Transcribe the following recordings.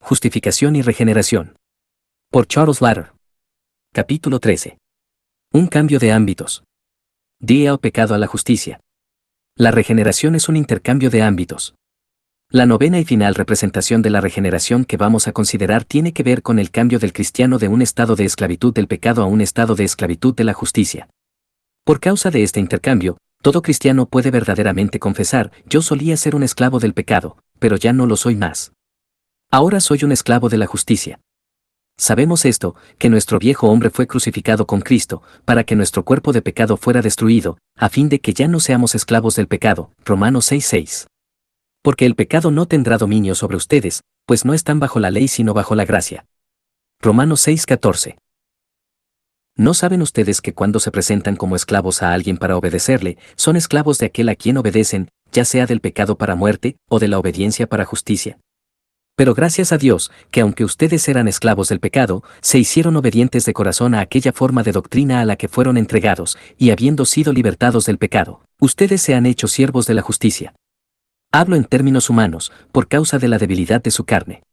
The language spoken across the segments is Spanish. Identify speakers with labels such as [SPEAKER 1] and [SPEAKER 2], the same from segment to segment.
[SPEAKER 1] Justificación y regeneración. Por Charles Latter. Capítulo 13. Un cambio de ámbitos. Del pecado a la justicia. La regeneración es un intercambio de ámbitos. La novena y final representación de la regeneración que vamos a considerar tiene que ver con el cambio del cristiano de un estado de esclavitud del pecado a un estado de esclavitud de la justicia. Por causa de este intercambio, todo cristiano puede verdaderamente confesar: yo solía ser un esclavo del pecado, pero ya no lo soy más. Ahora soy un esclavo de la justicia. Sabemos esto, que nuestro viejo hombre fue crucificado con Cristo, para que nuestro cuerpo de pecado fuera destruido, a fin de que ya no seamos esclavos del pecado. Romanos 6:6. Porque el pecado no tendrá dominio sobre ustedes, pues no están bajo la ley sino bajo la gracia. Romanos 6:14. ¿No saben ustedes que cuando se presentan como esclavos a alguien para obedecerle, son esclavos de aquel a quien obedecen, ya sea del pecado para muerte, o de la obediencia para justicia? Pero gracias a Dios, que aunque ustedes eran esclavos del pecado, se hicieron obedientes de corazón a aquella forma de doctrina a la que fueron entregados, y habiendo sido libertados del pecado, ustedes se han hecho siervos de la justicia. Hablo en términos humanos, por causa de la debilidad de su carne.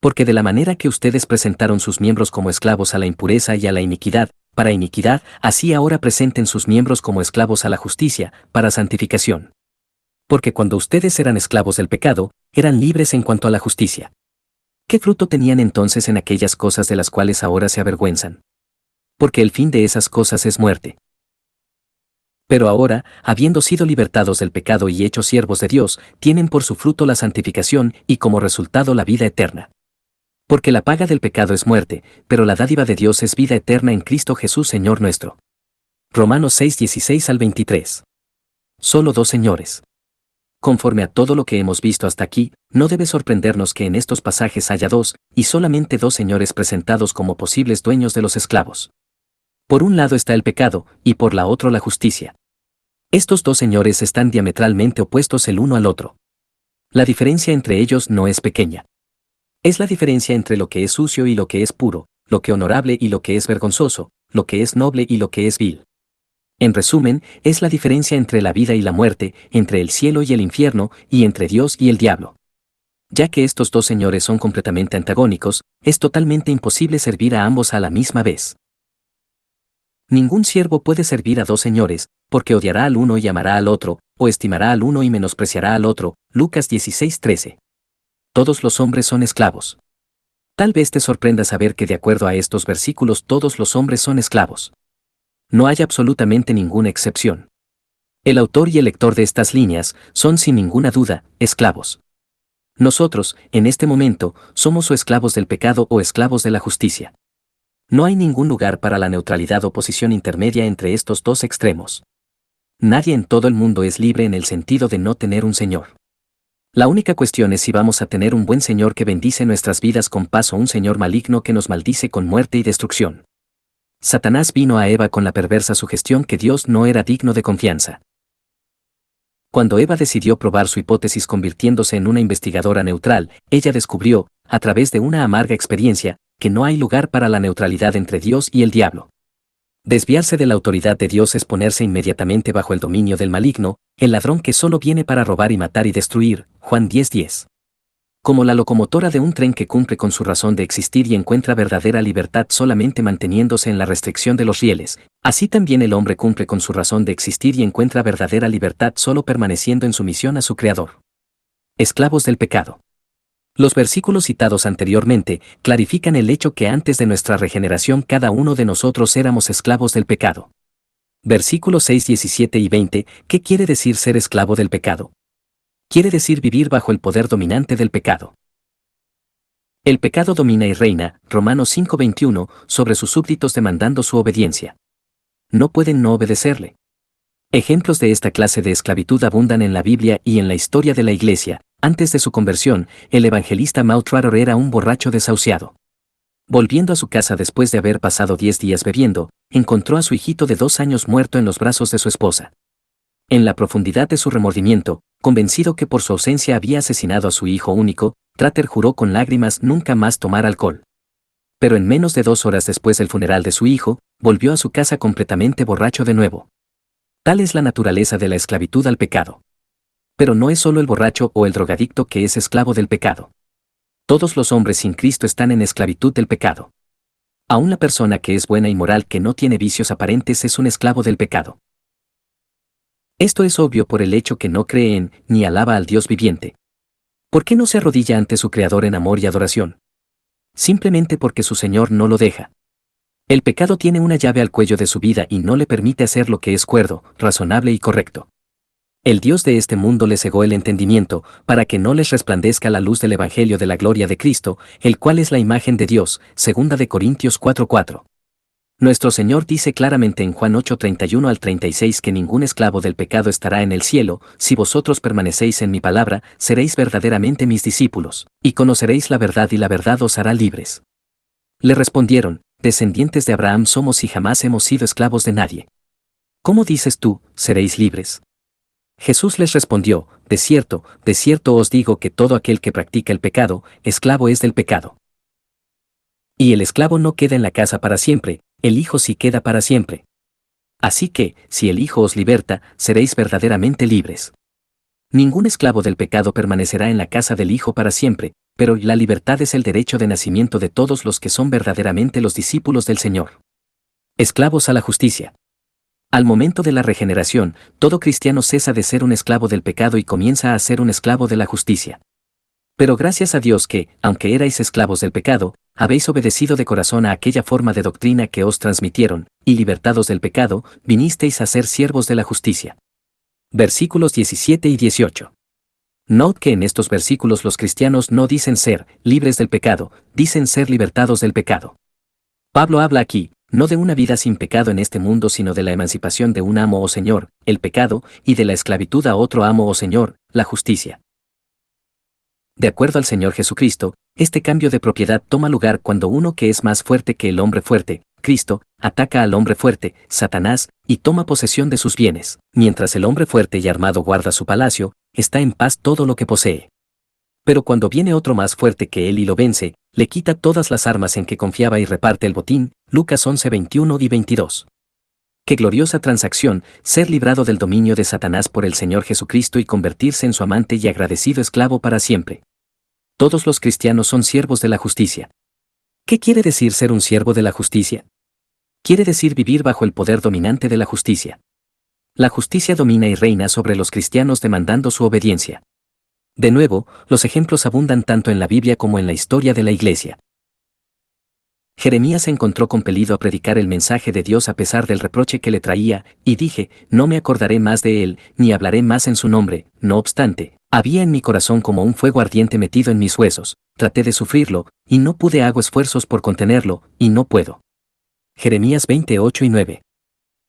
[SPEAKER 1] Porque de la manera que ustedes presentaron sus miembros como esclavos a la impureza y a la iniquidad, para iniquidad, así ahora presenten sus miembros como esclavos a la justicia, para santificación. Porque cuando ustedes eran esclavos del pecado, eran libres en cuanto a la justicia. ¿Qué fruto tenían entonces en aquellas cosas de las cuales ahora se avergüenzan? Porque el fin de esas cosas es muerte. Pero ahora, habiendo sido libertados del pecado y hechos siervos de Dios, tienen por su fruto la santificación y como resultado la vida eterna. Porque la paga del pecado es muerte, pero la dádiva de Dios es vida eterna en Cristo Jesús Señor nuestro. Romanos 6:16-23. Solo dos señores. Conforme a todo lo que hemos visto hasta aquí, no debe sorprendernos que en estos pasajes haya dos, y solamente dos señores presentados como posibles dueños de los esclavos. Por un lado está el pecado, y por la otra la justicia. Estos dos señores están diametralmente opuestos el uno al otro. La diferencia entre ellos no es pequeña. Es la diferencia entre lo que es sucio y lo que es puro, lo que es honorable y lo que es vergonzoso, lo que es noble y lo que es vil. En resumen, es la diferencia entre la vida y la muerte, entre el cielo y el infierno, y entre Dios y el diablo. Ya que estos dos señores son completamente antagónicos, es totalmente imposible servir a ambos a la misma vez. Ningún siervo puede servir a dos señores, porque odiará al uno y amará al otro, o estimará al uno y menospreciará al otro. Lucas 16:13. Todos los hombres son esclavos. Tal vez te sorprenda saber que de acuerdo a estos versículos todos los hombres son esclavos. No hay absolutamente ninguna excepción. El autor y el lector de estas líneas son sin ninguna duda esclavos. Nosotros, en este momento, somos o esclavos del pecado o esclavos de la justicia. No hay ningún lugar para la neutralidad o posición intermedia entre estos dos extremos. Nadie en todo el mundo es libre en el sentido de no tener un Señor. La única cuestión es si vamos a tener un buen Señor que bendice nuestras vidas con paz o un Señor maligno que nos maldice con muerte y destrucción. Satanás vino a Eva con la perversa sugestión que Dios no era digno de confianza. Cuando Eva decidió probar su hipótesis convirtiéndose en una investigadora neutral, ella descubrió, a través de una amarga experiencia, que no hay lugar para la neutralidad entre Dios y el diablo. Desviarse de la autoridad de Dios es ponerse inmediatamente bajo el dominio del maligno, el ladrón que solo viene para robar y matar y destruir. Juan 10:10. Como la locomotora de un tren que cumple con su razón de existir y encuentra verdadera libertad solamente manteniéndose en la restricción de los rieles, así también el hombre cumple con su razón de existir y encuentra verdadera libertad solo permaneciendo en sumisión a su Creador. Esclavos del pecado. Los versículos citados anteriormente clarifican el hecho que antes de nuestra regeneración cada uno de nosotros éramos esclavos del pecado. Versículos 6, 17 y 20, ¿qué quiere decir ser esclavo del pecado? Quiere decir vivir bajo el poder dominante del pecado. El pecado domina y reina, Romanos 5:21, sobre sus súbditos demandando su obediencia. No pueden no obedecerle. Ejemplos de esta clase de esclavitud abundan en la Biblia y en la historia de la Iglesia. Antes de su conversión, el evangelista Matt Tratter era un borracho desahuciado. Volviendo a su casa después de haber pasado 10 días bebiendo, encontró a su hijito de 2 años muerto en los brazos de su esposa. En la profundidad de su remordimiento, convencido que por su ausencia había asesinado a su hijo único, Tratter juró con lágrimas nunca más tomar alcohol. Pero en menos de 2 horas después del funeral de su hijo, volvió a su casa completamente borracho de nuevo. Tal es la naturaleza de la esclavitud al pecado. Pero no es solo el borracho o el drogadicto que es esclavo del pecado. Todos los hombres sin Cristo están en esclavitud del pecado. Aún la persona que es buena y moral que no tiene vicios aparentes es un esclavo del pecado. Esto es obvio por el hecho que no cree en, ni alaba al Dios viviente. ¿Por qué no se arrodilla ante su Creador en amor y adoración? Simplemente porque su Señor no lo deja. El pecado tiene una llave al cuello de su vida y no le permite hacer lo que es cuerdo, razonable y correcto. El Dios de este mundo les cegó el entendimiento, para que no les resplandezca la luz del Evangelio de la gloria de Cristo, el cual es la imagen de Dios, 2 de Corintios 4:4. Nuestro Señor dice claramente en Juan 8:31 al 36 que ningún esclavo del pecado estará en el cielo. Si vosotros permanecéis en mi palabra, seréis verdaderamente mis discípulos, y conoceréis la verdad y la verdad os hará libres. Le respondieron, descendientes de Abraham somos y jamás hemos sido esclavos de nadie. ¿Cómo dices tú, seréis libres? Jesús les respondió, de cierto os digo que todo aquel que practica el pecado, esclavo es del pecado. Y el esclavo no queda en la casa para siempre, el Hijo sí queda para siempre. Así que, si el Hijo os liberta, seréis verdaderamente libres. Ningún esclavo del pecado permanecerá en la casa del Hijo para siempre, pero la libertad es el derecho de nacimiento de todos los que son verdaderamente los discípulos del Señor. Esclavos a la justicia. Al momento de la regeneración, todo cristiano cesa de ser un esclavo del pecado y comienza a ser un esclavo de la justicia. Pero gracias a Dios que, aunque erais esclavos del pecado, habéis obedecido de corazón a aquella forma de doctrina que os transmitieron, y libertados del pecado, vinisteis a ser siervos de la justicia. Versículos 17 y 18. Note que en estos versículos los cristianos no dicen ser libres del pecado, dicen ser libertados del pecado. Pablo habla aquí, no de una vida sin pecado en este mundo, sino de la emancipación de un amo o señor, el pecado, y de la esclavitud a otro amo o señor, la justicia. De acuerdo al Señor Jesucristo, este cambio de propiedad toma lugar cuando uno que es más fuerte que el hombre fuerte, Cristo, ataca al hombre fuerte, Satanás, y toma posesión de sus bienes, mientras el hombre fuerte y armado guarda su palacio, está en paz todo lo que posee. Pero cuando viene otro más fuerte que él y lo vence, le quita todas las armas en que confiaba y reparte el botín, Lucas 11:21 y 22. Qué gloriosa transacción, ser librado del dominio de Satanás por el Señor Jesucristo y convertirse en su amante y agradecido esclavo para siempre. Todos los cristianos son siervos de la justicia. ¿Qué quiere decir ser un siervo de la justicia? Quiere decir vivir bajo el poder dominante de la justicia. La justicia domina y reina sobre los cristianos demandando su obediencia. De nuevo, los ejemplos abundan tanto en la Biblia como en la historia de la Iglesia. Jeremías se encontró compelido a predicar el mensaje de Dios a pesar del reproche que le traía, y dije, no me acordaré más de él, ni hablaré más en su nombre. No obstante, había en mi corazón como un fuego ardiente metido en mis huesos, traté de sufrirlo, y no pude, hago esfuerzos por contenerlo, y no puedo. Jeremías 28 y 9.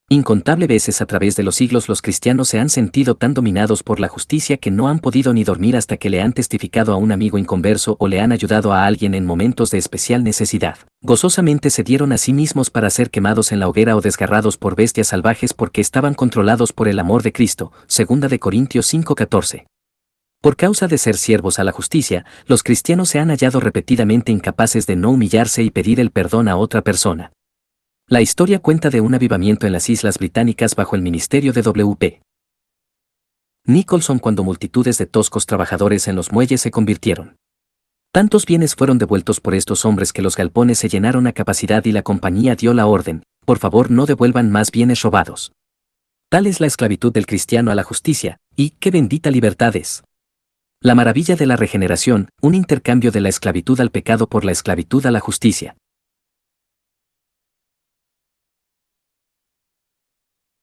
[SPEAKER 1] Incontable veces a través de los siglos los cristianos se han sentido tan dominados por la justicia que no han podido ni dormir hasta que le han testificado a un amigo inconverso o le han ayudado a alguien en momentos de especial necesidad. Gozosamente se dieron a sí mismos para ser quemados en la hoguera o desgarrados por bestias salvajes porque estaban controlados por el amor de Cristo, 2 de Corintios 5:14. Por causa de ser siervos a la justicia, los cristianos se han hallado repetidamente incapaces de no humillarse y pedir el perdón a otra persona. La historia cuenta de un avivamiento en las Islas Británicas bajo el ministerio de W.P. Nicholson cuando multitudes de toscos trabajadores en los muelles se convirtieron. Tantos bienes fueron devueltos por estos hombres que los galpones se llenaron a capacidad y la compañía dio la orden, por favor no devuelvan más bienes robados. Tal es la esclavitud del cristiano a la justicia, y qué bendita libertad es. La maravilla de la regeneración, un intercambio de la esclavitud al pecado por la esclavitud a la justicia.